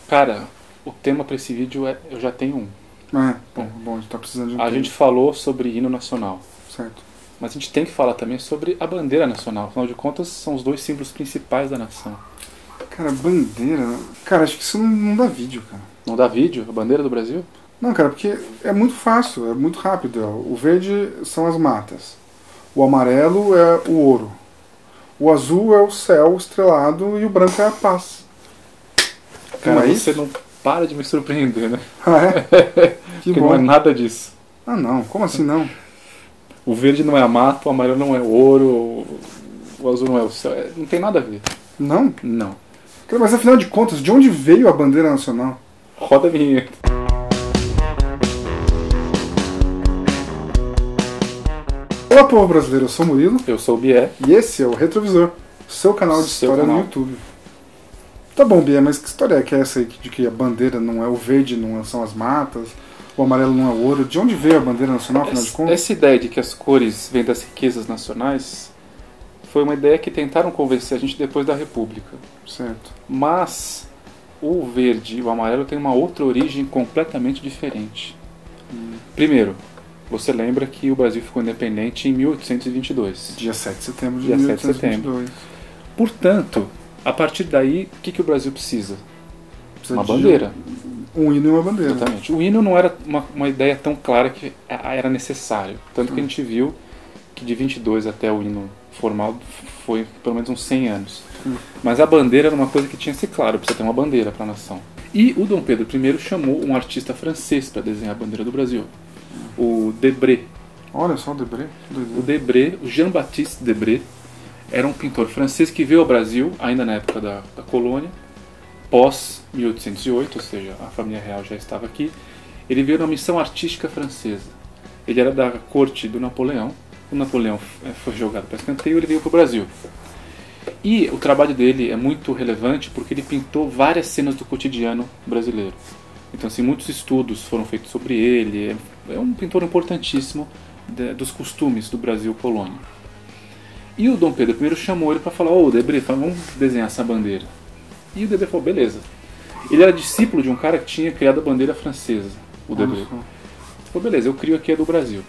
Cara, o tema para esse vídeo é... Eu já tenho um. Bom, a gente tá precisando de um A tempo. gente falou sobre hino nacional. Certo. Mas a gente tem que falar também sobre a bandeira nacional. Afinal de contas, são os dois símbolos principais da nação. Cara, bandeira... Cara, acho que isso não dá vídeo, cara. Não dá vídeo? A bandeira do Brasil? Não, cara, porque é muito fácil, é muito rápido. O verde são as matas. O amarelo é o ouro. O azul é o céu estrelado e o branco é a paz. Cara, Não é você isso? não para de me surpreender, né? Ah, é? Que Porque bom. não é nada disso. Ah, não. Como assim não? O verde não é a mata, o amarelo não é o ouro, o azul não é o céu. Não tem nada a ver. Não? Não. Cara, mas afinal de contas, de onde veio a bandeira nacional? Roda a vinheta. Olá, povo brasileiro, eu sou o Murilo Eu sou o Bié. e esse é o Retrovisor, seu canal de Seu história canal. no YouTube. Tá bom, Bia, mas que história é que é essa aí de que a bandeira não é o verde, não são as matas, o amarelo não é o ouro? De onde veio a bandeira nacional, afinal de contas? Essa ideia de que as cores vêm das riquezas nacionais foi uma ideia que tentaram convencer a gente depois da República. Certo. Mas o verde e o amarelo têm uma outra origem completamente diferente. Primeiro, você lembra que o Brasil ficou independente em 1822. Dia 7 de setembro de Dia 7 de 1822. Portanto, a partir daí, o que o Brasil precisa? Precisa Uma de bandeira. Um hino e uma bandeira. Exatamente. O hino não era uma ideia tão clara que era necessário. Tanto que a gente viu que de 22 até o hino formal foi pelo menos uns 100 anos. Mas a bandeira era uma coisa que tinha que ser claro, precisa ter uma bandeira para a nação. E o Dom Pedro I chamou um artista francês para desenhar a bandeira do Brasil, o Debré. Olha só o Debré. O Debré, o Jean-Baptiste Debré, era um pintor francês que veio ao Brasil, ainda na época da colônia, pós 1808, ou seja, a família real já estava aqui. Ele veio na missão artística francesa. Ele era da corte do Napoleão. O Napoleão foi jogado para escanteio e ele veio para o Brasil. E o trabalho dele é muito relevante porque ele pintou várias cenas do cotidiano brasileiro. Então, assim, muitos estudos foram feitos sobre ele. É um pintor importantíssimo dos costumes do Brasil colônia. E o Dom Pedro I chamou ele para falar: ô, Debré, vamos desenhar essa bandeira. E o Debré falou: beleza. Ele era discípulo de um cara que tinha criado a bandeira francesa, o Debré. Ele falou: beleza, eu crio aqui a do Brasil.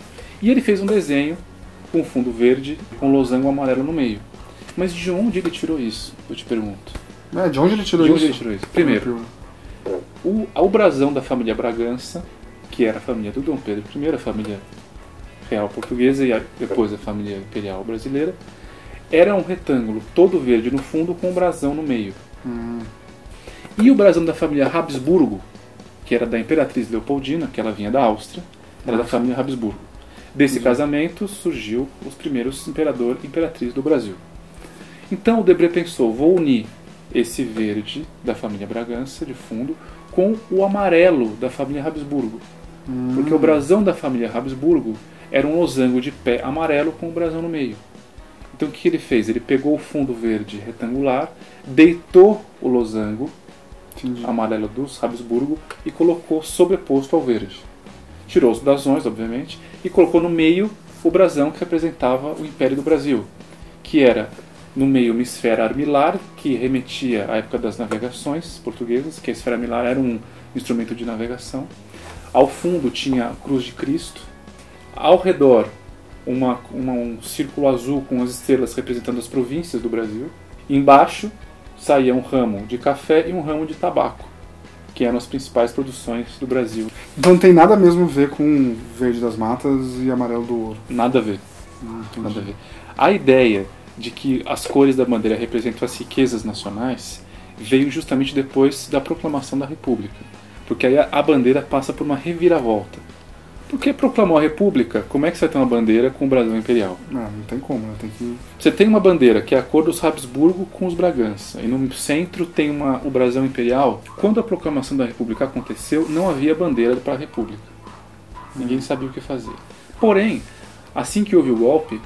E ele fez um desenho com fundo verde, com losango amarelo no meio. Mas de onde ele tirou isso? Eu te pergunto. De onde ele tirou De isso? onde ele tirou isso? Primeiro, o brasão da família Bragança, que era a família do Dom Pedro I, a família real portuguesa e depois a família imperial brasileira, era um retângulo todo verde no fundo com um brasão no meio. E o brasão da família Habsburgo, que era da Imperatriz Leopoldina, que ela vinha da Áustria, era da família Habsburgo. Desse casamento surgiu os primeiros imperador e imperatriz do Brasil. Então o Debré pensou: vou unir esse verde da família Bragança, de fundo, com o amarelo da família Habsburgo. Porque o brasão da família Habsburgo era um losango de pé amarelo com o brasão no meio. Então o que ele fez? Ele pegou o fundo verde retangular, deitou o losango amarelo dos Habsburgo e colocou sobreposto ao verde. Tirou os brasões, obviamente, e colocou no meio o brasão que representava o Império do Brasil, que era no meio uma esfera armilar, que remetia à época das navegações portuguesas, que a esfera armilar era um instrumento de navegação. Ao fundo tinha a Cruz de Cristo. Ao redor, um círculo azul com as estrelas representando as províncias do Brasil. Embaixo saía um ramo de café e um ramo de tabaco, que eram as principais produções do Brasil. Então não tem nada mesmo a ver com verde das matas e amarelo do ouro. Nada a ver. Nada a ver. A ideia de que as cores da bandeira representam as riquezas nacionais veio justamente depois da proclamação da República. Porque aí a bandeira passa por uma reviravolta. Porque proclamou a República, como é que você vai ter uma bandeira com o brasão imperial? Não tem como, né? Tem que... Você tem uma bandeira que é a cor dos Habsburgo com os Bragança, e no centro tem o brasão imperial. Quando a proclamação da República aconteceu, não havia bandeira para a República. Ninguém sabia o que fazer. Porém, assim que houve o golpe,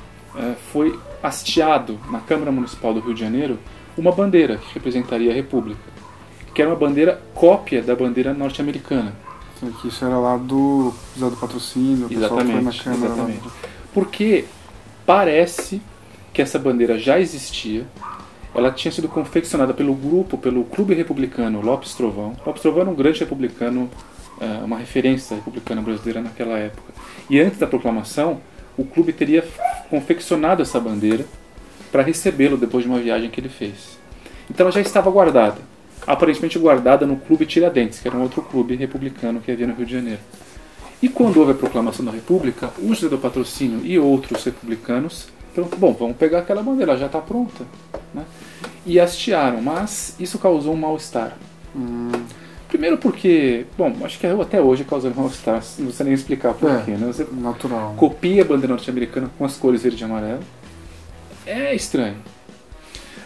foi hasteado na Câmara Municipal do Rio de Janeiro uma bandeira que representaria a República, que era uma bandeira cópia da bandeira norte-americana. Que isso era lá do Zé do Patrocínio, o pessoal foi na Câmara. Exatamente. Porque parece que essa bandeira já existia ela tinha sido confeccionada pelo Clube Republicano Lopes Trovão. Lopes Trovão era um grande republicano, uma referência republicana brasileira naquela época. E antes da proclamação, o clube teria confeccionado essa bandeira para recebê-lo depois de uma viagem que ele fez. Então ela já estava guardada, aparentemente guardada no Clube Tiradentes, que era um outro clube republicano que havia no Rio de Janeiro. E quando houve a proclamação da República, o José do Patrocínio e outros republicanos falaram, bom, vamos pegar aquela bandeira, ela já está pronta, né? E hastearam, mas isso causou um mal-estar. Primeiro porque, bom, acho que até hoje causa mal-estar, não precisa nem explicar porquê, né? Você natural. copia a bandeira norte-americana com as cores verde e amarelo, é estranho.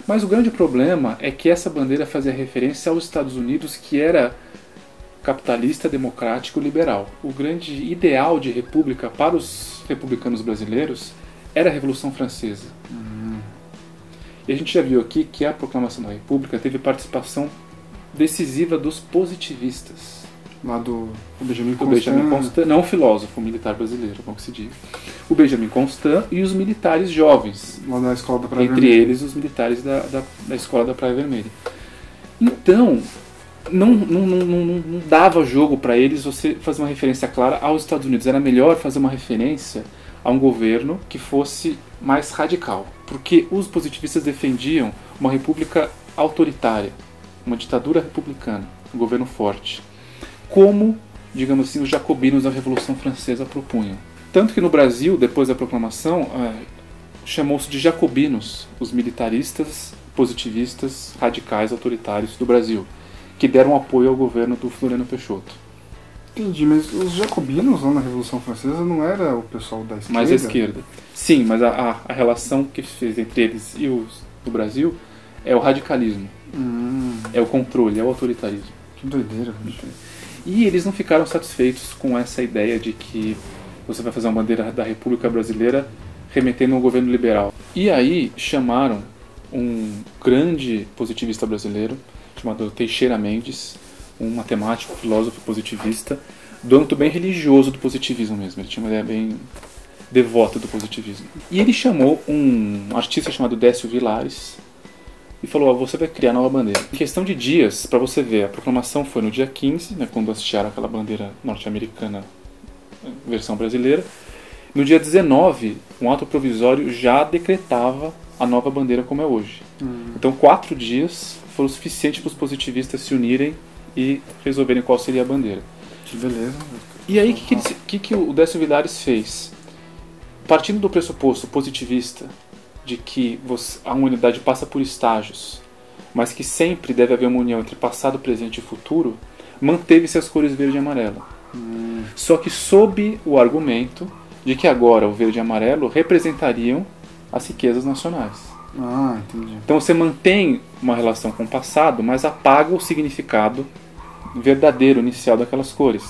Mas o grande problema é que essa bandeira fazia referência aos Estados Unidos, que era capitalista, democrático, liberal. O grande ideal de república para os republicanos brasileiros era a Revolução Francesa. E a gente já viu aqui que a proclamação da República teve participação decisiva dos positivistas. Lá do Benjamin Constant, não o filósofo, o militar brasileiro, como que se diz. O Benjamin Constant e os militares jovens. Lá da Escola da Praia Entre Vermelha. eles, os militares da Escola da Praia Vermelha. Então, não dava jogo para eles você fazer uma referência clara aos Estados Unidos. Era melhor fazer uma referência a um governo que fosse mais radical. Porque os positivistas defendiam uma república autoritária, uma ditadura republicana, um governo forte. Como, digamos assim, os jacobinos da Revolução Francesa propunham. Tanto que no Brasil, depois da proclamação, chamou-se de jacobinos, os militaristas, positivistas, radicais, autoritários do Brasil, que deram apoio ao governo do Floriano Peixoto. Entendi, mas os jacobinos lá na Revolução Francesa não era o pessoal da esquerda? Mais à esquerda. Sim, mas a relação que fez entre eles e os do Brasil é o radicalismo, é o controle, é o autoritarismo. Que doideira, bicho. E eles não ficaram satisfeitos com essa ideia de que você vai fazer uma bandeira da República Brasileira remetendo ao governo liberal. E aí chamaram um grande positivista brasileiro, chamado Teixeira Mendes, um matemático, filósofo positivista, do âmbito bem religioso do positivismo mesmo. Ele tinha uma ideia bem devota do positivismo. E ele chamou um artista chamado Décio Vilares e falou, você vai criar nova bandeira. Em questão de dias, para você ver, a proclamação foi no dia 15, né, quando hastearam aquela bandeira norte-americana versão brasileira. No dia 19, um ato provisório já decretava a nova bandeira como é hoje. Então 4 dias foram suficientes para os positivistas se unirem e resolverem qual seria a bandeira. Que beleza. E aí o que o Décio Vilares fez? Partindo do pressuposto positivista de que a humanidade passa por estágios, mas que sempre deve haver uma união entre passado, presente e futuro, manteve-se as cores verde e amarela. Só que sob o argumento de que agora o verde e amarelo representariam as riquezas nacionais. Entendi. Então você mantém uma relação com o passado, mas apaga o significado verdadeiro, inicial daquelas cores,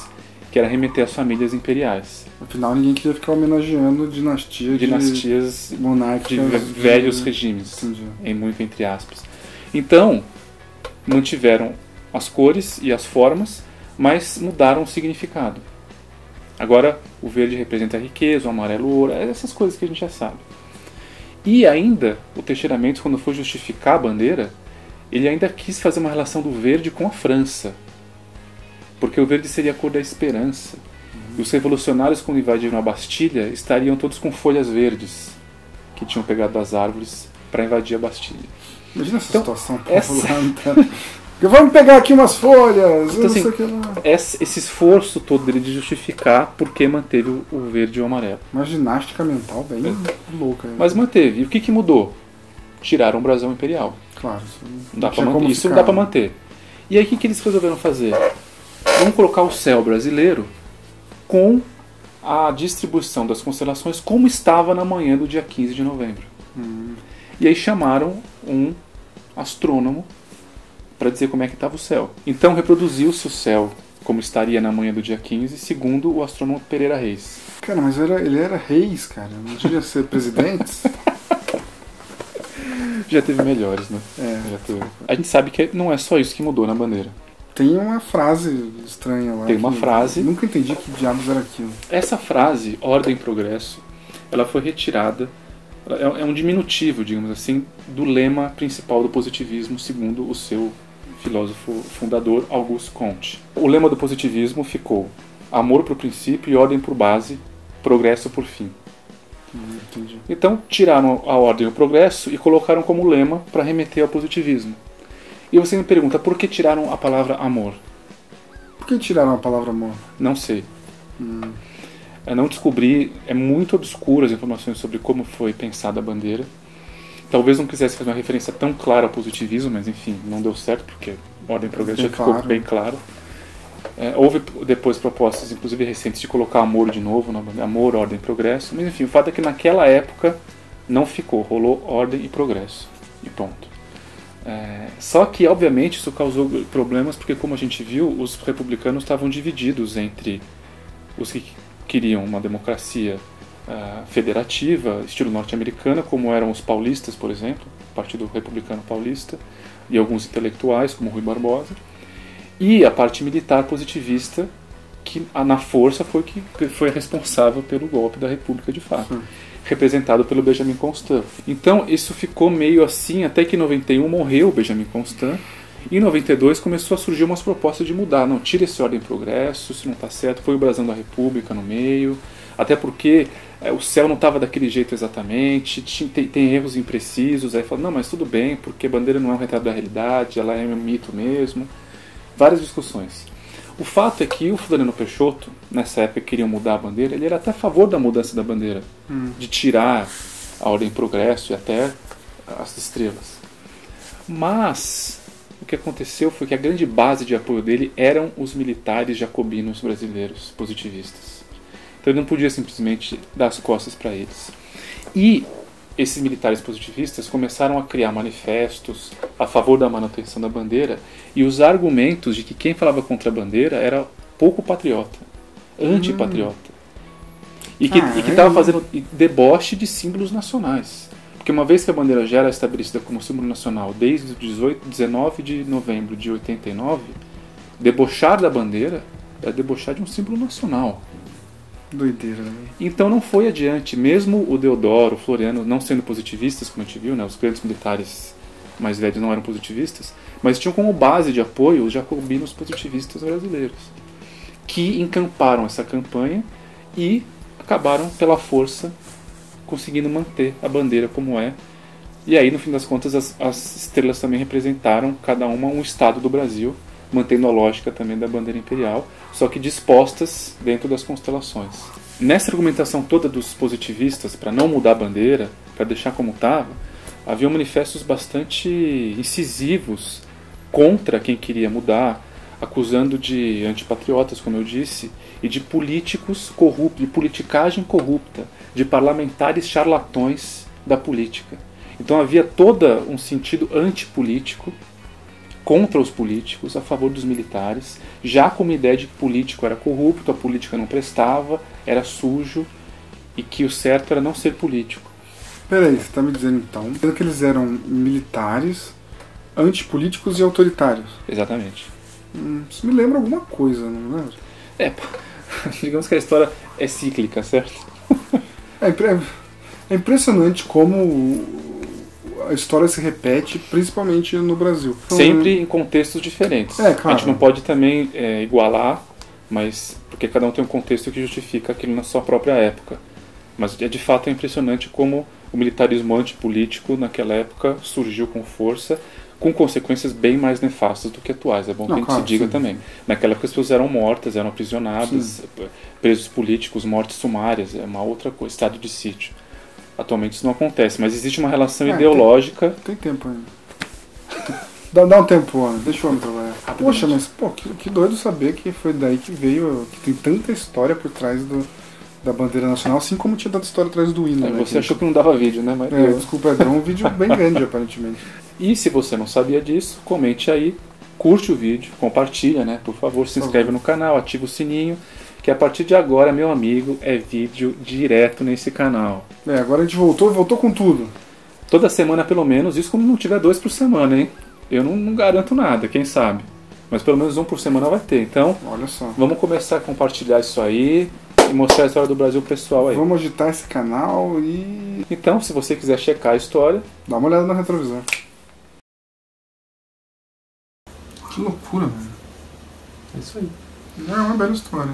que era remeter às famílias imperiais. Afinal, ninguém queria ficar homenageando dinastias monárquicas de velhos regimes, Entendi. muito entre aspas. Então, mantiveram as cores e as formas, mas mudaram o significado. Agora, o verde representa a riqueza, o amarelo o ouro, essas coisas que a gente já sabe. E ainda, o Teixeira Mendes, quando foi justificar a bandeira, ele ainda quis fazer uma relação do verde com a França. Porque o verde seria a cor da esperança. E os revolucionários, quando invadiram a Bastilha, estariam todos com folhas verdes que tinham pegado das árvores para invadir a Bastilha. Imagina essa situação. Vamos pegar aqui umas folhas. Então, assim, esse esforço todo dele de justificar por que manteve o verde e o amarelo. Uma ginástica mental bem louca. Mas manteve. E o que mudou? Tiraram o brasão imperial. Claro. Isso não dá para manter. E aí o que eles resolveram fazer? Vamos colocar o céu brasileiro com a distribuição das constelações como estava na manhã do dia 15 de novembro. E aí chamaram um astrônomo para dizer como é que estava o céu. Então reproduziu-se o céu como estaria na manhã do dia 15, segundo o astrônomo Pereira Reis. Cara, mas ele era reis, cara. Não devia ser presidente? Já teve melhores, né? Já teve. A gente sabe que não é só isso que mudou na bandeira. Tem uma frase estranha lá. Tem uma frase. Nunca entendi que diabos era aquilo. Essa frase, ordem e progresso, ela foi retirada É um diminutivo, digamos assim, do lema principal do positivismo, segundo o seu filósofo fundador, Auguste Comte. O lema do positivismo ficou: amor por princípio e ordem por base, progresso por fim. Entendi. Então, tiraram a ordem e o progresso e colocaram como lema para remeter ao positivismo. E você me pergunta, por que tiraram a palavra amor? Por que tiraram a palavra amor? Não sei. Eu não descobri, é muito obscuro as informações sobre como foi pensada a bandeira. Talvez não quisesse fazer uma referência tão clara ao positivismo, mas enfim, não deu certo, porque ordem e progresso já ficou bem claro. Houve depois propostas, inclusive recentes, de colocar amor de novo na bandeira, amor, ordem e progresso, mas enfim, o fato é que naquela época não ficou, rolou ordem e progresso, e ponto. Só que, obviamente, isso causou problemas, porque, como a gente viu, os republicanos estavam divididos entre os que queriam uma democracia federativa, estilo norte-americana, como eram os paulistas, por exemplo, o Partido Republicano Paulista, e alguns intelectuais, como Rui Barbosa, e a parte militar positivista, que na força foi responsável pelo golpe da República de fato, representado pelo Benjamin Constant. Então isso ficou meio assim, até que em 91 morreu o Benjamin Constant, e em 92 começou a surgir umas propostas de mudar. Não, tira esse ordem e progresso, isso não está certo, põe o brasão da República no meio, até porque o céu não estava daquele jeito exatamente, tem erros imprecisos. Aí fala, não, mas tudo bem, porque a bandeira não é um retrato da realidade, ela é um mito mesmo. Várias discussões. O fato é que o Floriano Peixoto, nessa época que queriam mudar a bandeira, ele era até a favor da mudança da bandeira, de tirar a ordem e progresso e até as estrelas. Mas o que aconteceu foi que a grande base de apoio dele eram os militares jacobinos brasileiros positivistas. Então ele não podia simplesmente dar as costas para eles. E esses militares positivistas começaram a criar manifestos a favor da manutenção da bandeira e usar argumentos de que quem falava contra a bandeira era pouco patriota, antipatriota. E que estava fazendo deboche de símbolos nacionais. Porque uma vez que a bandeira já era estabelecida como símbolo nacional desde o 19 de novembro de 89, debochar da bandeira é debochar de um símbolo nacional. Doideira, né? Então não foi adiante, mesmo o Deodoro, o Floriano, não sendo positivistas, como a gente viu, né, os grandes militares mais velhos não eram positivistas, mas tinham como base de apoio os jacobinos positivistas brasileiros, que encamparam essa campanha e acabaram, pela força, conseguindo manter a bandeira como é. E aí, no fim das contas, as estrelas também representaram, cada uma, um estado do Brasil, mantendo a lógica também da bandeira imperial, só que dispostas dentro das constelações. Nessa argumentação toda dos positivistas, para não mudar a bandeira, para deixar como estava, havia manifestos bastante incisivos contra quem queria mudar, acusando de antipatriotas, como eu disse, e de políticos corruptos, de politicagem corrupta, de parlamentares charlatões da política. Então havia todo um sentido antipolítico contra os políticos, a favor dos militares, já com uma ideia de que o político era corrupto, a política não prestava, era sujo, e que o certo era não ser político. Peraí, você está me dizendo então que eles eram militares, antipolíticos e autoritários? Exatamente. Isso me lembra alguma coisa, não lembra? Digamos que a história é cíclica, certo? É impressionante como a história se repete, principalmente no Brasil. Sempre em contextos diferentes. Claro. A gente não pode também igualar, mas porque cada um tem um contexto que justifica aquilo na sua própria época. Mas de fato é impressionante como o militarismo antipolítico naquela época surgiu com força, com consequências bem mais nefastas do que atuais. É bom que a gente se diga também. Naquela época as pessoas eram mortas, eram aprisionadas, presos políticos, mortes sumárias, é uma outra coisa, estado de sítio. Atualmente isso não acontece, mas existe uma relação ideológica. Tem tempo ainda. Dá um tempo, Ana. Deixa o homem trabalhar. Poxa, mas que doido saber que foi daí que veio, que tem tanta história por trás da bandeira nacional, assim como tinha tanta história atrás do hino. Você achou que não dava vídeo, né? Mas desculpa, deu um vídeo bem grande, aparentemente. E se você não sabia disso, comente aí, curte o vídeo, compartilha, né? Por favor, se inscreve no canal, ativa o sininho, que a partir de agora, meu amigo, é vídeo direto nesse canal. Agora a gente voltou com tudo. Toda semana pelo menos, isso quando não tiver 2 por semana, hein? Eu não garanto nada, quem sabe. Mas pelo menos 1 por semana vai ter. Então, olha só, vamos começar a compartilhar isso aí. e mostrar a história do Brasil pessoal aí. Vamos agitar esse canal e... Então, se você quiser checar a história... dá uma olhada no retrovisor. Que loucura, velho. É isso aí. É uma bela história.